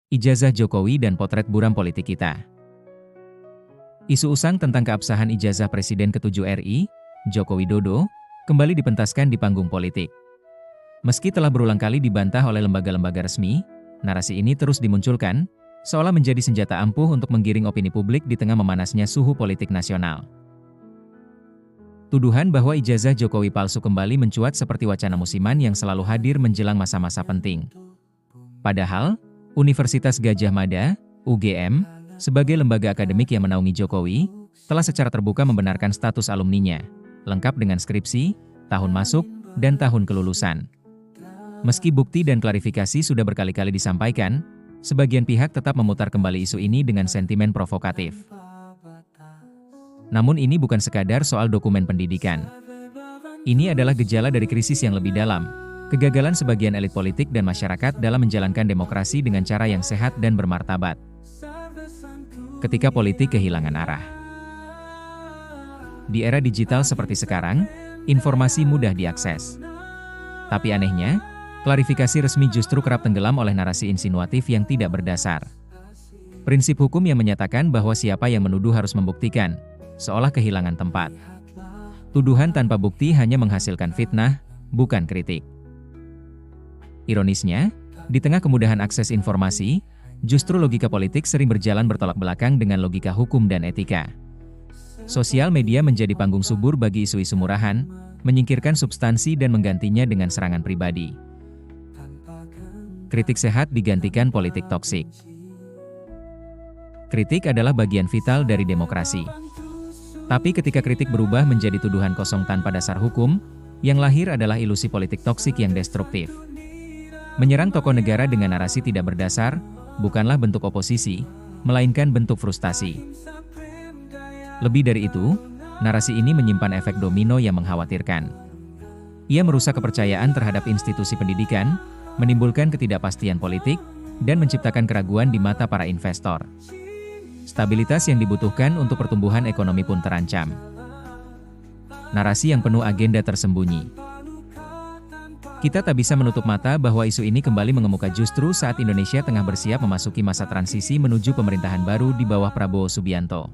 Ijazah Jokowi dan potret buram politik kita. Isu usang tentang keabsahan ijazah Presiden ke-7 RI, Joko Widodo, kembali dipentaskan di panggung politik. Meski telah berulang kali dibantah oleh lembaga-lembaga resmi, narasi ini terus dimunculkan, seolah menjadi senjata ampuh untuk menggiring opini publik di tengah memanasnya suhu politik nasional. Tuduhan bahwa ijazah Jokowi palsu kembali mencuat seperti wacana musiman yang selalu hadir menjelang masa-masa penting. Padahal, Universitas Gadjah Mada, UGM, sebagai lembaga akademik yang menaungi Jokowi, telah secara terbuka membenarkan status alumninya, lengkap dengan skripsi, tahun masuk, dan tahun kelulusan. Meski bukti dan klarifikasi sudah berkali-kali disampaikan, sebagian pihak tetap memutar kembali isu ini dengan sentimen provokatif. Namun ini bukan sekadar soal dokumen pendidikan. Ini adalah gejala dari krisis yang lebih dalam, kegagalan sebagian elit politik dan masyarakat dalam menjalankan demokrasi dengan cara yang sehat dan bermartabat. Ketika politik kehilangan arah. Di era digital seperti sekarang, informasi mudah diakses. Tapi anehnya, klarifikasi resmi justru kerap tenggelam oleh narasi insinuatif yang tidak berdasar. Prinsip hukum yang menyatakan bahwa siapa yang menuduh harus membuktikan, seolah kehilangan tempat. Tuduhan tanpa bukti hanya menghasilkan fitnah, bukan kritik. Ironisnya, di tengah kemudahan akses informasi, justru logika politik sering berjalan bertolak belakang dengan logika hukum dan etika. Sosial media menjadi panggung subur bagi isu-isu murahan, menyingkirkan substansi dan menggantinya dengan serangan pribadi. Kritik sehat digantikan politik toksik. Kritik adalah bagian vital dari demokrasi. Tapi ketika kritik berubah menjadi tuduhan kosong tanpa dasar hukum, yang lahir adalah ilusi politik toksik yang destruktif. Menyerang tokoh negara dengan narasi tidak berdasar, bukanlah bentuk oposisi, melainkan bentuk frustasi. Lebih dari itu, narasi ini menyimpan efek domino yang mengkhawatirkan. Ia merusak kepercayaan terhadap institusi pendidikan, menimbulkan ketidakpastian politik, dan menciptakan keraguan di mata para investor. Stabilitas yang dibutuhkan untuk pertumbuhan ekonomi pun terancam. Narasi yang penuh agenda tersembunyi. Kita tak bisa menutup mata bahwa isu ini kembali mengemuka justru saat Indonesia tengah bersiap memasuki masa transisi menuju pemerintahan baru di bawah Prabowo Subianto.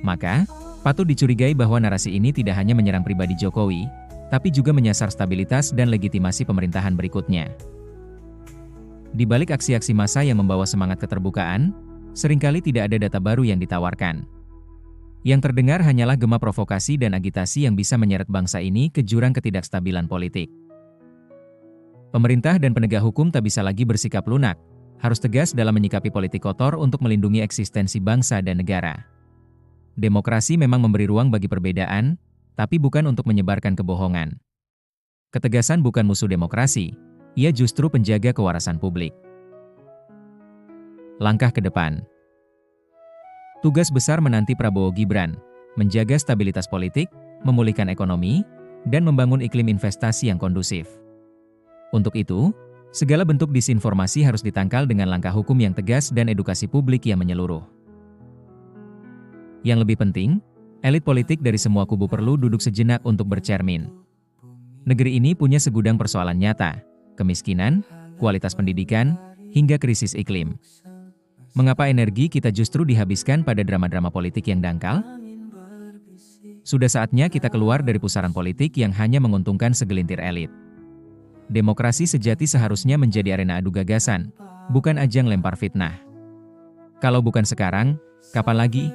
Maka, patut dicurigai bahwa narasi ini tidak hanya menyerang pribadi Jokowi, tapi juga menyasar stabilitas dan legitimasi pemerintahan berikutnya. Di balik aksi-aksi massa yang membawa semangat keterbukaan, seringkali tidak ada data baru yang ditawarkan. Yang terdengar hanyalah gema provokasi dan agitasi yang bisa menyeret bangsa ini ke jurang ketidakstabilan politik. Pemerintah dan penegak hukum tak bisa lagi bersikap lunak, harus tegas dalam menyikapi politik kotor untuk melindungi eksistensi bangsa dan negara. Demokrasi memang memberi ruang bagi perbedaan, tapi bukan untuk menyebarkan kebohongan. Ketegasan bukan musuh demokrasi, ia justru penjaga kewarasan publik. Langkah ke depan. Tugas besar menanti Prabowo Gibran, menjaga stabilitas politik, memulihkan ekonomi, dan membangun iklim investasi yang kondusif. Untuk itu, segala bentuk disinformasi harus ditangkal dengan langkah hukum yang tegas dan edukasi publik yang menyeluruh. Yang lebih penting, elit politik dari semua kubu perlu duduk sejenak untuk bercermin. Negeri ini punya segudang persoalan nyata, kemiskinan, kualitas pendidikan, hingga krisis iklim. Mengapa energi kita justru dihabiskan pada drama-drama politik yang dangkal? Sudah saatnya kita keluar dari pusaran politik yang hanya menguntungkan segelintir elit. Demokrasi sejati seharusnya menjadi arena adu gagasan, bukan ajang lempar fitnah. Kalau bukan sekarang, kapan lagi?